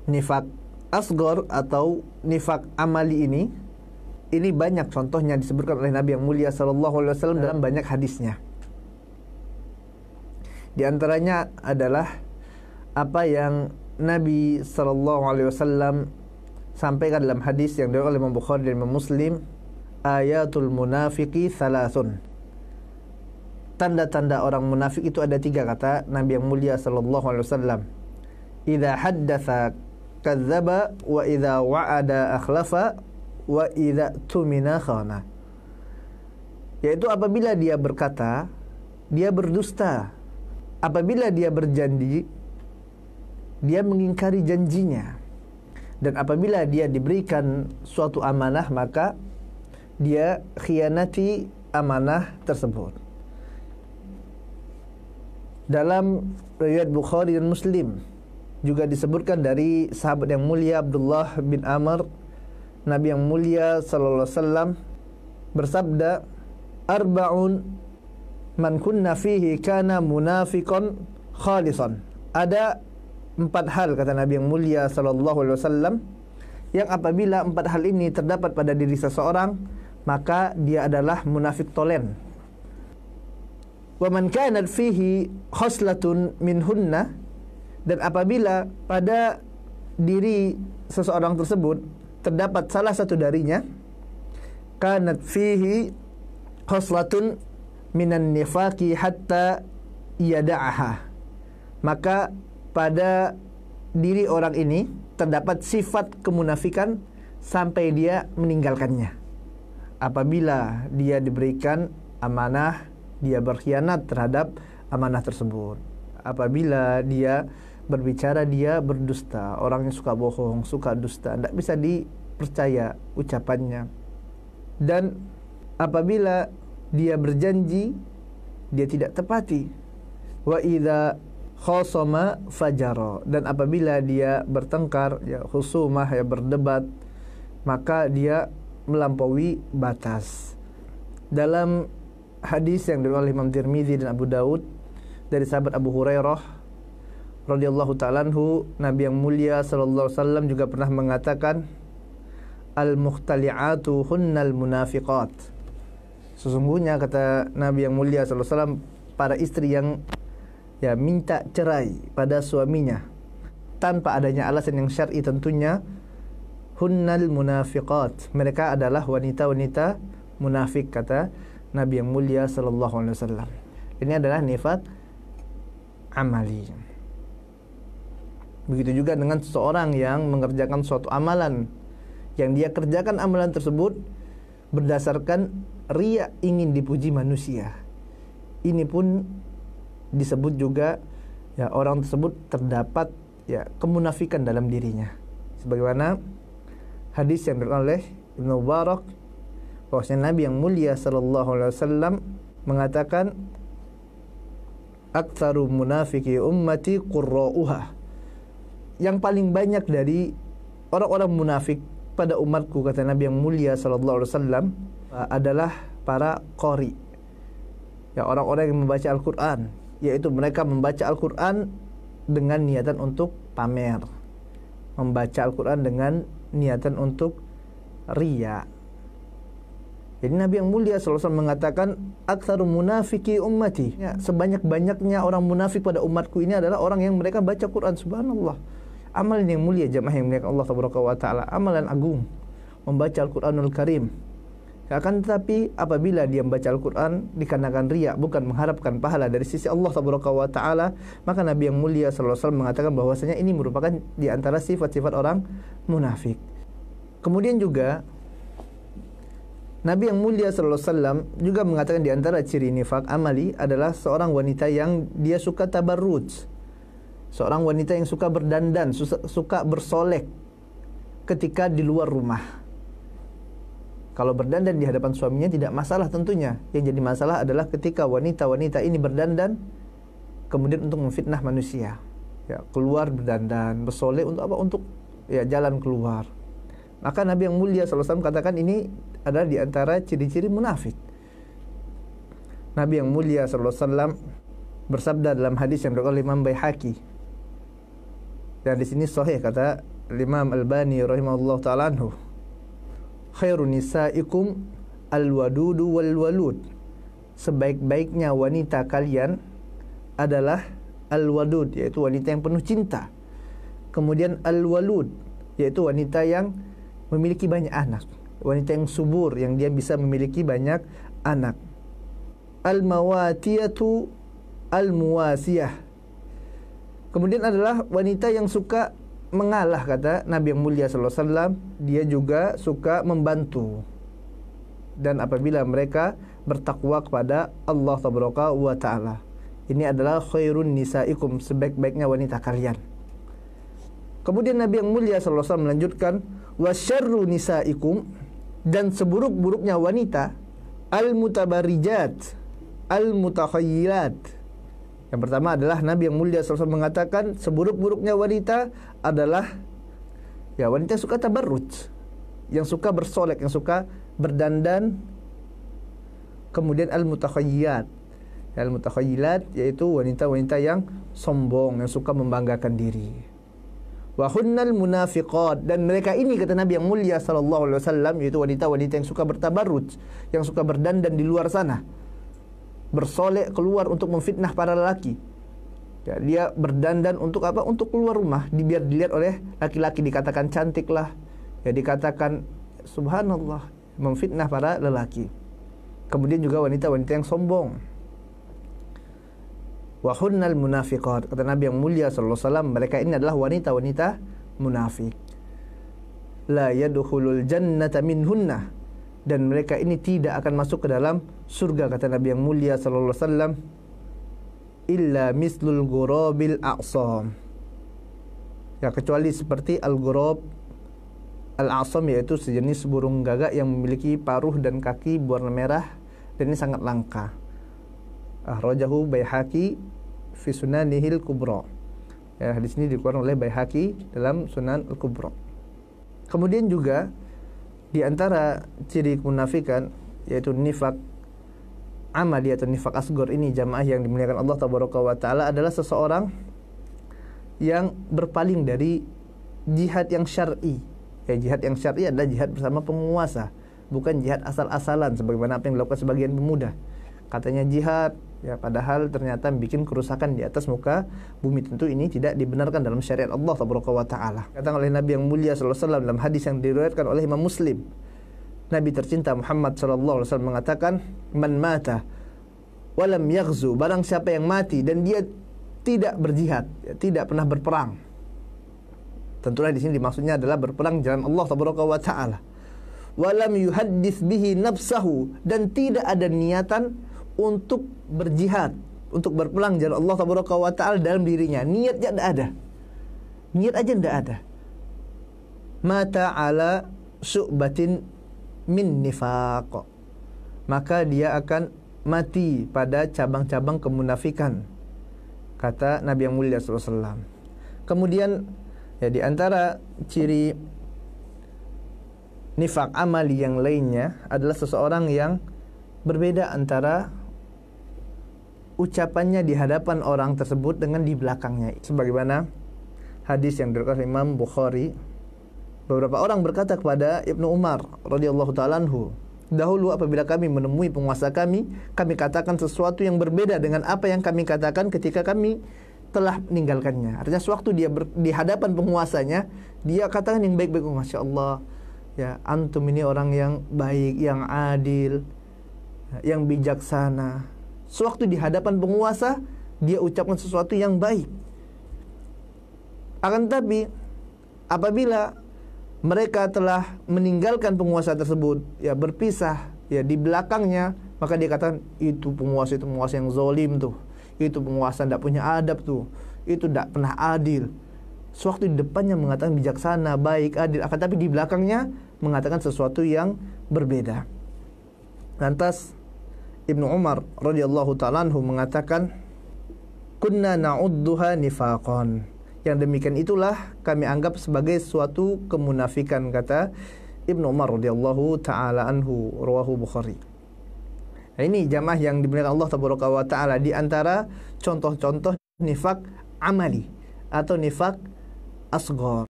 nifak asghar atau nifak amali ini banyak contohnya disebutkan oleh Nabi yang mulia sallallahu alaihi wasallam dalam banyak hadisnya. Di antaranya adalah apa yang Nabi sallallahu alaihi wasallam sampaikan dalam hadis yang diriwayatkan oleh Imam Bukhari dan Imam Muslim, ayatul munafiqi thalathun. Tanda-tanda orang munafik itu ada 3, kata Nabi yang mulia sallallahu alaihi wasallam. Idza haddatsa kadzdzaba wa idza wa'ada akhlafa wa idza tumina khana. Yaitu apabila dia berkata, dia berdusta. Apabila dia berjanji, dia mengingkari janjinya. Dan apabila dia diberikan suatu amanah, maka dia khianati amanah tersebut. Dalam riwayat Bukhari dan Muslim juga disebutkan dari sahabat yang mulia Abdullah bin Amr, Nabi yang mulia sallallahu alaihi wasallam bersabda, arba'un man kunna fihi kana munafiqan khalisan. Ada 4 hal, kata Nabi yang mulia sallallahu alaihi wasallam, yang apabila 4 hal ini terdapat pada diri seseorang, maka dia adalah munafik tolen. Wa man kanat fihi khoslatun minhunna, dan apabila pada diri seseorang tersebut terdapat salah satu darinya, kanat fihi khoslatun minan nifaqi hatta yada'aha, maka pada diri orang ini terdapat sifat kemunafikan sampai dia meninggalkannya. Apabila dia diberikan amanah, dia berkhianat terhadap amanah tersebut. Apabila dia berbicara, dia berdusta. Orang yang suka bohong, suka dusta, tidak bisa dipercaya ucapannya. Dan apabila dia berjanji, dia tidak tepati. Wa idza khasama fajara, dan apabila dia bertengkar, ya khusumah, ya berdebat, maka dia melampaui batas. Dalam hadis yang diriwayatkan oleh Imam Tirmizi dan Abu Daud dari sahabat Abu Hurairah radhiyallahu ta'ala anhu, Nabi yang mulia sallallahu alaihi wasallam juga pernah mengatakan, al-mukhtali'atu hunnal munafiqat. Sesungguhnya, kata Nabi yang mulia sallallahu alaihi wasallam, para istri yang minta cerai pada suaminya tanpa adanya alasan yang syar'i tentunya, hunnal munafiqat, mereka adalah wanita-wanita munafik, kata Nabi yang mulia sallallahu alaihi wasallam. Ini adalah nifaq amali. Begitu juga dengan seseorang yang mengerjakan suatu amalan, yang dia kerjakan amalan tersebut berdasarkan riya, ingin dipuji manusia. Ini pun disebut juga orang tersebut terdapat kemunafikan dalam dirinya. Sebagaimana hadis yang diriwayatkan oleh Ibnu Mubarak, bahwasanya Nabi yang mulia sallallahu alaihi wasallam mengatakan, aktsaru munafiqi ummati qurra'uha. Yang paling banyak dari orang-orang munafik pada umatku, kata Nabi yang mulia sallallahu alaihi wasallam, adalah para qari, orang-orang yang membaca Al-Qur'an, yaitu mereka membaca Al-Qur'an dengan niatan untuk pamer, membaca Al-Qur'an dengan niatan untuk riya. Jadi Nabi yang mulia sallallahu alaihi wasallam mengatakan, aktsaru munafiqi ummati, sebanyak-banyaknya orang munafik pada umatku ini adalah orang yang mereka baca Quran. Subhanallah, amalan yang mulia, jamaah yang mulia Allah tabaraka wa taala, amalan agung, membaca Al-Qur'anul Karim. Akan tetapi apabila dia membaca Al-Quran dikarenakan riya, bukan mengharapkan pahala dari sisi Allah tabaraka wa taala, maka Nabi yang mulia sallallahu alaihi wasallam mengatakan bahwasanya ini merupakan di antara sifat-sifat orang munafik. Kemudian juga Nabi yang mulia sallallahu alaihi wasallam juga mengatakan di antara ciri nifaq amali adalah seorang wanita yang dia suka tabarruj. Seorang wanita yang suka berdandan, suka bersolek ketika di luar rumah. Kalau berdandan di hadapan suaminya tidak masalah tentunya. Yang jadi masalah adalah ketika wanita-wanita ini berdandan kemudian untuk memfitnah manusia. Keluar berdandan, bersolek untuk apa? Untuk jalan keluar. Maka Nabi yang mulia sallallahu alaihi wasallam katakan ini adalah di antara ciri-ciri munafik. Nabi yang mulia sallallahu alaihi wasallam bersabda dalam hadis yang diriwayatkan oleh Imam Baihaqi, dan di sini sahih, kata Imam Albani rahimahullah ta'ala anhu, khairun nisaikum al-wadudu wal-walud, sebaik-baiknya wanita kalian adalah al-wadud, yaitu wanita yang penuh cinta. Kemudian al-walud, yaitu wanita yang memiliki banyak anak, wanita yang subur, yang dia bisa memiliki banyak anak. Al-mawatiyatu al-muwasiyah, kemudian adalah wanita yang suka mengalah, kata Nabi yang mulia sallallahu alaihi wasallam, dia juga suka membantu. Dan apabila mereka bertakwa kepada Allah tabaraka wa taala, ini adalah khairun nisaikum, sebaik-baiknya wanita kalian. Kemudian Nabi yang mulia sallallahu alaihi wasallam melanjutkan, wa syarru nisaikum, dan seburuk-buruknya wanita al-mutabarrijat al-mutakhayyilat. Yang pertama adalah Nabi yang mulia sallallahu alaihi wasallam mengatakan seburuk-buruknya wanita adalah wanita yang suka tabarruj, yang suka bersolek, yang suka berdandan. Kemudian al-mutakhayyilat, al-mutakhayyilat yaitu wanita-wanita yang sombong, yang suka membanggakan diri. Wa hunnal munafiqat, dan mereka ini, kata Nabi yang mulia sallallahu alaihi wasallam, yaitu wanita-wanita yang suka bertabarruj, yang suka berdandan di luar sana, bersolek keluar untuk memfitnah para lelaki. Dia berdandan untuk apa? Untuk keluar rumah, biar dilihat oleh laki-laki, dikatakan cantik lah, dikatakan subhanallah, memfitnah para lelaki. Kemudian juga wanita-wanita yang sombong. Wa hunnal munafiqat, kata Nabi yang mulia sallallahu alaihi wasallam, mereka ini adalah wanita-wanita munafik. La yadkhulul jannata minhunna, dan mereka ini tidak akan masuk ke dalam surga, kata Nabi yang mulia sallallahu alaihi wasallam, illa mislul ghurabil a'sam, kecuali seperti al-ghurab al-a'sam, yaitu sejenis burung gagak yang memiliki paruh dan kaki berwarna merah, dan ini sangat langka. Akhrajahu Baihaqi fi Sunanihil Kubra. Hadis ini dikeluarkan oleh Baihaqi dalam Sunan Al-Kubra. Kemudian juga di antara ciri kemunafikan, yaitu nifak amali atau nifak asghar, ini jamaah yang dimuliakan Allah tabaraka wa taala, adalah seseorang yang berpaling dari jihad yang syar'i. Jihad yang syar'i adalah jihad bersama penguasa, bukan jihad asal-asalan sebagaimana apa yang dilakukan sebagian pemuda. Katanya jihad, padahal ternyata bikin kerusakan di atas muka bumi. Tentu ini tidak dibenarkan dalam syariat Allah tabaraka wa taala. Kata oleh Nabi yang mulia sallallahu alaihi wasallam dalam hadis yang diriwayatkan oleh Imam Muslim, Nabi tercinta Muhammad sallallahu alaihi wasallam mengatakan, man mata walam yaghzu, barang siapa yang mati dan dia tidak berjihad, tidak pernah berperang. Tentulah di sini maksudnya adalah berperang jalan Allah tabaraka wa taala. Walam yuhaddits bihi nafsahu, dan tidak ada niatan untuk berjihad, untuk berperang jalan Allah tabaraka wa taala dalam dirinya. Niatnya tidak ada. Niat aja tidak ada. Mata ala syu'batin min nifaq, maka dia akan mati pada cabang-cabang kemunafikan, kata Nabi yang mulia sallallahu alaihi wasallam. Kemudian di antara ciri nifak amali yang lainnya adalah seseorang yang berbeda antara ucapannya di hadapan orang tersebut dengan di belakangnya. Sebagaimana hadis yang diriwayatkan Imam Bukhari, beberapa orang berkata kepada Ibnu Umar radhiyallahu taala anhu, dahulu apabila kami menemui penguasa kami katakan sesuatu yang berbeda dengan apa yang kami katakan ketika kami telah meninggalkannya. Artinya sewaktu dia di hadapan penguasanya, dia katakan yang baik-baik. Masya Allah, antum ini orang yang baik, yang adil, yang bijaksana. Sewaktu di hadapan penguasa, dia ucapkan sesuatu yang baik. Akan tetapi apabila mereka telah meninggalkan penguasa tersebut, berpisah, di belakangnya, maka dia katakan itu penguasa yang zalim tuh, itu penguasa tidak punya adab tuh, itu tidak pernah adil. Sewaktu di depannya mengatakan bijaksana, baik, adil, akan tapi di belakangnya mengatakan sesuatu yang berbeda. Lantas Ibnu Umar radhiyallahu ta'ala anhu mengatakan, kunna na'udduha nifaqan, yang demikian itulah kami anggap sebagai suatu kemunafikan, kata Ibnu Umar radhiyallahu ta'ala anhu, rawahu Bukhari. Nah, ini jamaah yang dimuliakan Allah tabaraka wa ta'ala, di antara contoh-contoh nifak amali atau nifak asghar.